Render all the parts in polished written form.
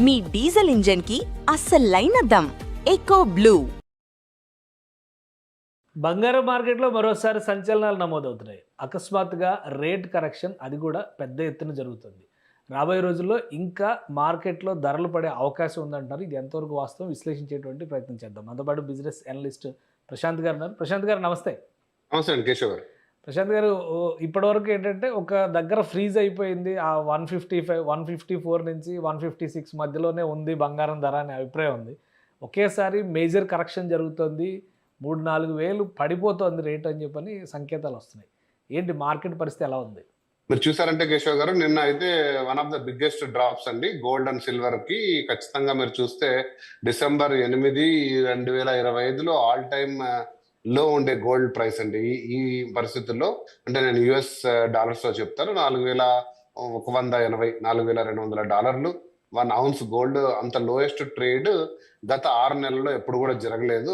మీ diesel engine కి అస్సలైన dum echo blue. బంగారం మార్కెట్లో మరోసారి సంచలనాలు నమోదవుతున్నాయి. అకస్మాత్తుగా రేట్ కరెక్షన్, అది కూడా పెద్ద ఎత్తున జరుగుతుంది. రాబోయే రోజుల్లో ఇంకా మార్కెట్లో ధరలు పడే అవకాశం ఉందంటారు. ఇది ఎంతవరకు వాస్తవం విశ్లేషించేటువంటి ప్రయత్నం చేద్దాం. మనతో పాటు బిజినెస్ అనలిస్ట్ ప్రశాంత్ గారు ఉన్నారు. ప్రశాంత్ గారు నమస్తే. నమస్తే అండి కేశవ్ గారు. ప్రశాంత్ గారు, ఇప్పటివరకు ఏంటంటే ఒక దగ్గర ఫ్రీజ్ అయిపోయింది. ఆ 155, 154 నుంచి 156 మధ్యలోనే ఉంది బంగారం ధర అనే అభిప్రాయం ఉంది. ఒకేసారి మేజర్ కరెక్షన్ జరుగుతుంది, 3-4 వేలు పడిపోతుంది రేట్ అని చెప్పని సంకేతాలు వస్తున్నాయి. ఏంటి మార్కెట్ పరిస్థితి ఎలా ఉంది? మీరు చూసారంటే కేశవ్ గారు, నిన్న అయితే one of the biggest drops అండి గోల్డ్ అండ్ సిల్వర్ కి. ఖచ్చితంగా మీరు చూస్తే December 8, 2025లో ఆల్ టైమ్ లో ఉండే గోల్డ్ ప్రైస్ అండి. ఈ పరిస్థితుల్లో అంటే నేను US డాలర్స్ లో చెప్తాను, $4,180, $4,200 1 ounce గోల్డ్. అంత లోయెస్ట్ ట్రేడ్ గత 6 నెలల్లో ఎప్పుడు కూడా జరగలేదు.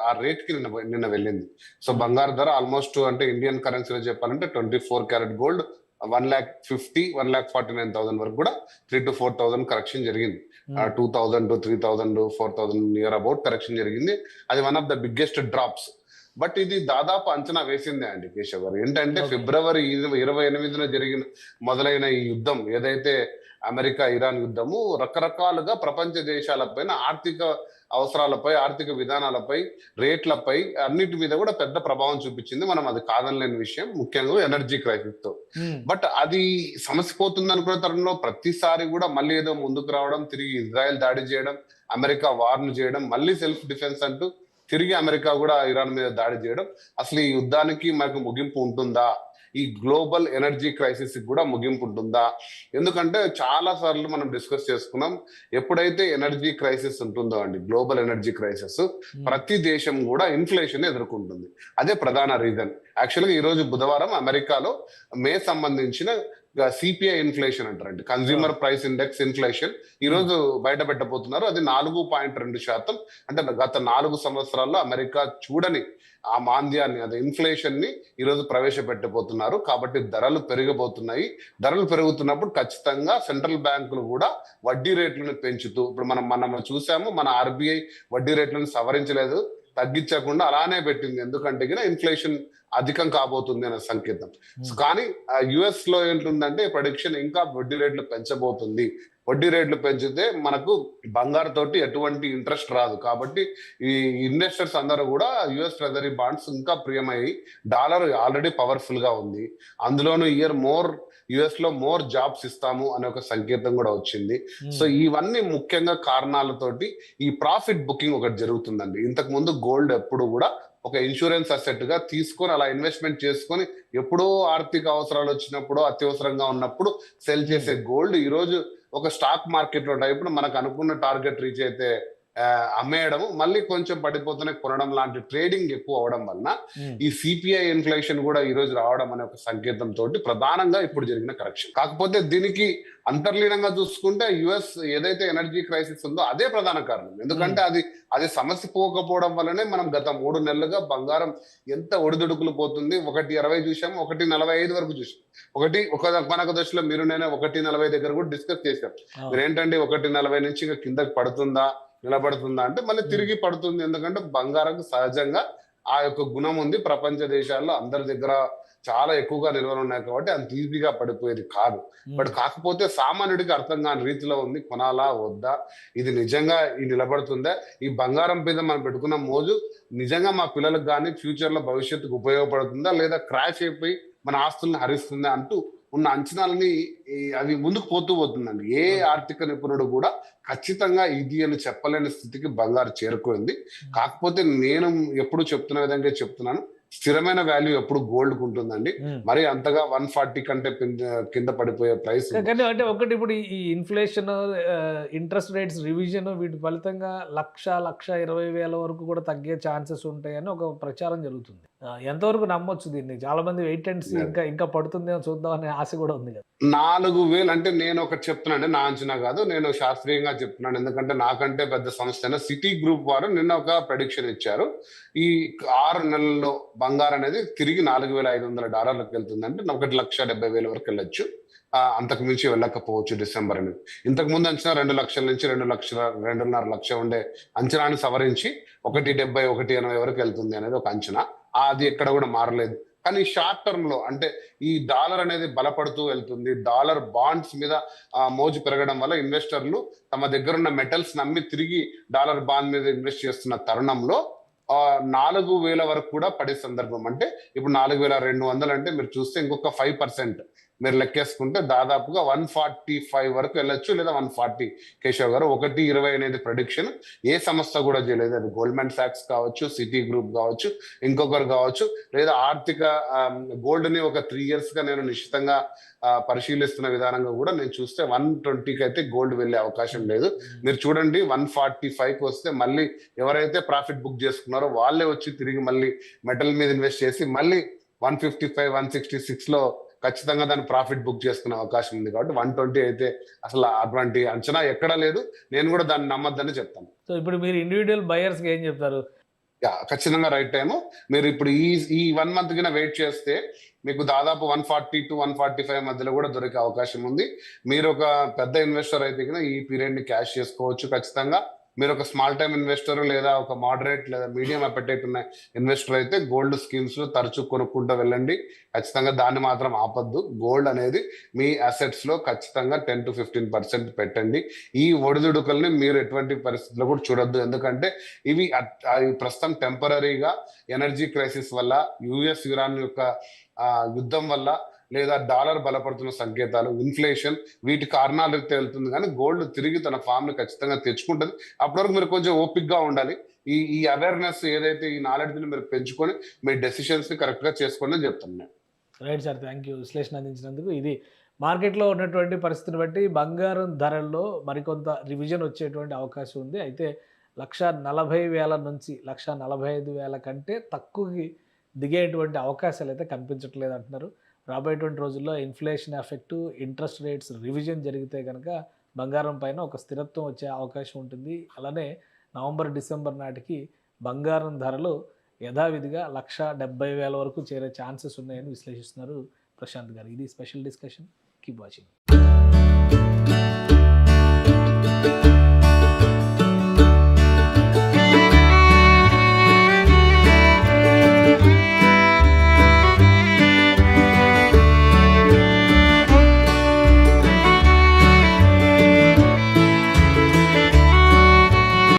ఆ రేట్ కి నిన్న వెళ్ళింది. సో బంగారు ధర ఆల్మోస్ట్ అంటే ఇండియన్ కరెన్సీలో చెప్పాలంటే 24 క్యారెట్ గోల్డ్ 1,50,000, 1,49,000 వరకు కూడా 3,000 to 4,000 కరెక్షన్ జరిగింది. 2,000 to 3,000, 4,000 నియర్ అబౌట్ కరెక్షన్ జరిగింది. అది one of the biggest drops. But ఇది దాదాపు అంచనా వేసిందే అండి కేశవ్ గారు. ఏంటంటే February 28న మొదలైన ఈ యుద్ధం ఏదైతే అమెరికా ఇరాన్ యుద్ధము రకరకాలుగా ప్రపంచ దేశాలపైన ఆర్థిక అవసరాలపై, ఆర్థిక విధానాలపై, రేట్లపై అన్నిటి మీద కూడా పెద్ద ప్రభావం చూపించింది. మనం అది కాదనలేని విషయం, ముఖ్యంగా ఎనర్జీ క్రైసిస్ తో. బట్ అది సమస్య పోతుంది అనుకున్న తరుణంలో ప్రతిసారి కూడా మళ్ళీ ఏదో ముందుకు రావడం, తిరిగి ఇజ్రాయెల్ దాడి చేయడం, అమెరికా వార్ను చేయడం, మళ్ళీ సెల్ఫ్ డిఫెన్స్ అంటూ తిరిగి అమెరికా కూడా ఇరాన్ మీద దాడి చేయడం. అసలు ఈ యుద్ధానికి మనకు ముగింపు ఉంటుందా? ఈ గ్లోబల్ ఎనర్జీ క్రైసిస్ కూడా ముగింపు ఉంటుందా? ఎందుకంటే చాలా సార్లు మనం డిస్కస్ చేసుకున్నాం, ఎప్పుడైతే ఎనర్జీ క్రైసిస్ ఉంటుందో అండి, గ్లోబల్ ఎనర్జీ క్రైసిస్, ప్రతి దేశం కూడా ఇన్ఫ్లేషన్ ఎదుర్కొంటుంది. అదే ప్రధాన రీజన్. యాక్చువల్గా ఈ రోజు బుధవారం అమెరికాలో మే సంబంధించిన CPI ఇన్ఫ్లేషన్ అంటారండి, కన్స్యూమర్ ప్రైస్ ఇండెక్స్ ఇన్ఫ్లేషన్ ఈ రోజు బయట పెట్టబోతున్నారు. అది 4.2%. అంటే గత 4 సంవత్సరాల్లో అమెరికా చూడని ఆ మాంద్యాన్ని, అదే ఇన్ఫ్లేషన్ ని ఈ రోజు ప్రవేశపెట్టబోతున్నారు. కాబట్టి ధరలు పెరగబోతున్నాయి. ధరలు పెరుగుతున్నప్పుడు ఖచ్చితంగా సెంట్రల్ బ్యాంకులు కూడా వడ్డీ రేట్లను పెంచుతూ, ఇప్పుడు మనం చూసాము, మన RBI వడ్డీ రేట్లను సవరించలేదు, తగ్గించకుండా అలానే పెట్టింది. ఎందుకంటే ఇన్ఫ్లేషన్ అధికం కాబోతుంది అనే సంకేతం. కానీ US లో ఏంటుందంటే ప్రొడిక్షన్ ఇంకా వడ్డీ రేట్లు పెంచబోతుంది. వడ్డీ రేట్లు పెంచితే మనకు బంగారు తోటి ఎటువంటి ఇంట్రెస్ట్ రాదు. కాబట్టి ఈ ఇన్వెస్టర్స్ అందరూ కూడా US ట్రెజరీ బాండ్స్ ఇంకా ప్రియమయ్యి, డాలర్ ఆల్రెడీ పవర్ఫుల్ గా ఉంది. అందులోనూ US లో మోర్ జాబ్స్ ఇస్తాము అనే ఒక సంకేతం కూడా వచ్చింది. సో ఇవన్నీ ముఖ్యంగా కారణాలతోటి ఈ ప్రాఫిట్ బుకింగ్ ఒకటి జరుగుతుందండి. ఇంతకు ముందు గోల్డ్ ఎప్పుడు కూడా ఒక ఇన్సూరెన్స్ అసెట్ గా తీసుకొని అలా ఇన్వెస్ట్మెంట్ చేసుకొని ఎప్పుడో ఆర్థిక అవసరాలు వచ్చినప్పుడు, అత్యవసరంగా ఉన్నప్పుడు సెల్ చేసే గోల్డ్ ఈ రోజు ఒక స్టాక్ మార్కెట్ లో ఇప్పుడు మనకు అనుకున్న టార్గెట్ రీచ్ అయితే అమ్మేయడం, మళ్ళీ కొంచెం పడిపోతూనే కొనడం లాంటి ట్రేడింగ్ ఎక్కువ అవడం వలన ఈ CPI ఇన్ఫ్లేషన్ కూడా ఈ రోజు రావడం అనే ఒక సంకేతం తోటి ప్రధానంగా ఇప్పుడు జరిగిన కరెక్షన్. కాకపోతే దీనికి అంతర్లీనంగా చూసుకుంటే US ఏదైతే ఎనర్జీ క్రైసిస్ ఉందో అదే ప్రధాన కారణం. ఎందుకంటే అది సమస్య పోకపోవడం వల్లనే మనం గత 3 నెలలుగా బంగారం ఎంత ఒడిదుడుకులు పోతుంది. 1.20 చూసాము, 1.45 వరకు చూసాం. ఒక దశలో మీరు నేను 1.40 దగ్గర కూడా డిస్కస్ చేశాం. మీరేంటంటే 1.40 నుంచి ఇంకా కిందకి పడుతుందా, నిలబడుతుందా అంటే మళ్ళీ తిరిగి పడుతుంది. ఎందుకంటే బంగారం సహజంగా ఆ యొక్క గుణం ఉంది. ప్రపంచ దేశాల్లో అందరి దగ్గర చాలా ఎక్కువగా నిల్వలు ఉన్నాయి కాబట్టి అంత ఈజీగా పడిపోయేది కాదు. బట్ కాకపోతే సామాన్యుడికి అర్థం కాని రీతిలో ఉంది. కొనాలా వద్దా, ఇది నిజంగా నిలబడుతుందా, ఈ బంగారం మీద మనం పెట్టుకున్న మోజు నిజంగా మా పిల్లలకు కానీ ఫ్యూచర్ లో భవిష్యత్తుకు ఉపయోగపడుతుందా, లేదా క్రాష్ అయిపోయి మన ఆస్తుల్ని హరిస్తుందా అంటూ ఉన్న అంచనాలని అది ముందుకు పోతుందండి. ఏ ఆర్థిక నిపుణుడు కూడా ఖచ్చితంగా ఇది అని చెప్పలేని స్థితికి బంగారు చేరుకుంది. కాకపోతే నేను ఎప్పుడు చెప్తున్న విధంగా చెప్తున్నాను, స్థిరమైన వాల్యూ ఎప్పుడు గోల్డ్ ఉంటుందండి. మరి అంతగా 140 కంటే కింద పడిపోయే ప్రైస్ అంటే ఒకటి, ఇప్పుడు ఈ ఇన్ఫ్లేషన్, ఇంట్రెస్ట్ రేట్స్ రివిజన్, వీటి ఫలితంగా 1,20,000 వరకు కూడా తగ్గే ఛాన్సెస్ ఉంటాయని ఒక ప్రచారం జరుగుతుంది. ఎంతవరకు నమ్మొచ్చు దీన్ని? చాలా మంది వెయిట్ అండ్ సీ, ఇంకా పడుతుందేమో చూద్దాం అనే ఆశ కూడా ఉంది కదా. 4,000 అంటే నేను ఒకటి చెప్తున్నాను, నా అంచనా కాదు, నేను శాస్త్రీయంగా చెప్తున్నాను. ఎందుకంటే నాకంటే పెద్ద సంస్థ అయిన సిటీ గ్రూప్ వారు నిన్న ఒక ప్రెడిక్షన్ ఇచ్చారు. ఈ 6 నెలల్లో బంగారం అనేది తిరిగి $4,500 వెళ్తుంది. అంటే $1,70,000 వరకు వెళ్ళొచ్చు. అంతకు మించి వెళ్ళకపోవచ్చు డిసెంబర్ అనేది. ఇంతకు ముందు అంచనా 2 లక్షల నుంచి 2,2.5 లక్ష ఉండే అంచనాన్ని సవరించి 1.70 1.80 వరకు వెళ్తుంది అనేది ఒక అంచనా. అది ఎక్కడ కూడా మారలేదు. కానీ షార్ట్ టర్మ్ లో అంటే ఈ డాలర్ అనేది బలపడుతూ వెళ్తుంది. డాలర్ బాండ్స్ మీద మోజు పెరగడం వల్ల ఇన్వెస్టర్లు తమ దగ్గర ఉన్న మెటల్స్ నమ్మి తిరిగి డాలర్ బాండ్ మీద ఇన్వెస్ట్ చేస్తున్న తరుణంలో 4,000 వరకు కూడా పడే సందర్భం. అంటే ఇప్పుడు 4,200 అంటే మీరు చూస్తే ఇంకొక 5% మీరు లెక్కేసుకుంటే దాదాపుగా 145 వరకు వెళ్ళొచ్చు, లేదా 140. కేశవ్ గారు 1.20 అనేది ప్రొడిక్షన్ ఏ సంస్థ కూడా చేయలేదు. అది గోల్డ్మెన్ సాక్స్ కావచ్చు, సిటీ గ్రూప్ కావచ్చు, ఇంకొకరు కావచ్చు, లేదా ఆర్థిక గోల్డ్ ని ఒక 3 years గా నేను నిశ్చితంగా పరిశీలిస్తున్న విధానంగా కూడా నేను చూస్తే 120కి అయితే గోల్డ్ వెళ్ళే అవకాశం లేదు. మీరు చూడండి 145కి వస్తే మళ్ళీ ఎవరైతే ప్రాఫిట్ బుక్ చేసుకున్నారో వాళ్ళే వచ్చి తిరిగి మళ్ళీ మెటల్ మీద ఇన్వెస్ట్ చేసి మళ్ళీ 155 166 లో ఖచ్చితంగా దాన్ని ప్రాఫిట్ బుక్ చేసుకునే అవకాశం ఉంది. కాబట్టి 120 అయితే అసలు అటువంటి అంచనా ఎక్కడా లేదు. నేను కూడా దాన్ని నమ్మద్దని చెప్తాను. సో ఇప్పుడు మీరు ఇండివిజువల్ బయర్స్ ఏం చెప్తారు? ఖచ్చితంగా రైట్ టైము. మీరు ఇప్పుడు ఈ 1 month కింద వెయిట్ చేస్తే మీకు దాదాపు 140 to 145 మధ్యలో కూడా దొరికే అవకాశం ఉంది. మీరు ఒక పెద్ద ఇన్వెస్టర్ అయితే కనుక ఈ పీరియడ్ ని క్యాష్ చేసుకోవచ్చు ఖచ్చితంగా. మీరు ఒక స్మాల్ టైమ్ ఇన్వెస్టర్ లేదా ఒక మోడరేట్ లేదా మీడియం అపెటైట్ ఉన్న ఇన్వెస్టర్ అయితే గోల్డ్ స్కీమ్స్ లో తరచూ కొనుక్కుంటూ వెళ్ళండి. ఖచ్చితంగా దాన్ని మాత్రం ఆపద్దు. గోల్డ్ అనేది మీ అసెట్స్ లో ఖచ్చితంగా 10 to 15% పెట్టండి. ఈ ఒడిదుడుకుల్ని మీరు ఎటువంటి పరిస్థితుల్లో కూడా చూడొద్దు. ఎందుకంటే ఇవి ప్రస్తుతం టెంపరీగా ఎనర్జీ క్రైసిస్ వల్ల, యుఎస్ ఇరాన్ యొక్క యుద్ధం వల్ల, లేదా డాలర్ బలపడుతున్న సంకేతాలు, ఇన్ఫ్లేషన్, వీటి కారణాలు వెళ్తుంది. కానీ గోల్డ్ తిరిగి తన ఫామ్ ని ఖచ్చితంగా తెచ్చుకుంటుంది. అప్పటి వరకు మీరు కొంచెం ఓపిక్ గా ఉండాలి. ఈ అవేర్నెస్ ఏదైతే ఈ నాలెడ్జ్ ని మీరు పెంచుకొని మీ డెసిషన్స్ ని కరెక్ట్ గా చేసుకోండి అని చెప్తాను నేను. రైట్ సార్, థ్యాంక్ యూ విశ్లేషణ అందించినందుకు. ఇది మార్కెట్లో ఉన్నటువంటి పరిస్థితిని బట్టి బంగారం ధరల్లో మరికొంత రివిజన్ వచ్చేటువంటి అవకాశం ఉంది. అయితే 1,40,000 నుంచి 1,45,000 కంటే తక్కువకి దిగేటువంటి అవకాశాలు అయితే కనిపించట్లేదు అంటున్నారు. రాబోయేటువంటి రోజుల్లో inflation effect, interest rates revision జరిగితే కనుక బంగారం పైన ఒక స్థిరత్వం వచ్చే అవకాశం ఉంటుంది. అలానే నవంబర్ డిసెంబర్ నాటికి బంగారం ధరలు యథావిధిగా 1,70,000 వరకు చేరే ఛాన్సెస్ ఉన్నాయని విశ్లేషిస్తున్నారు ప్రశాంత్ గారు. ఇది స్పెషల్ డిస్కషన్. Keep watching.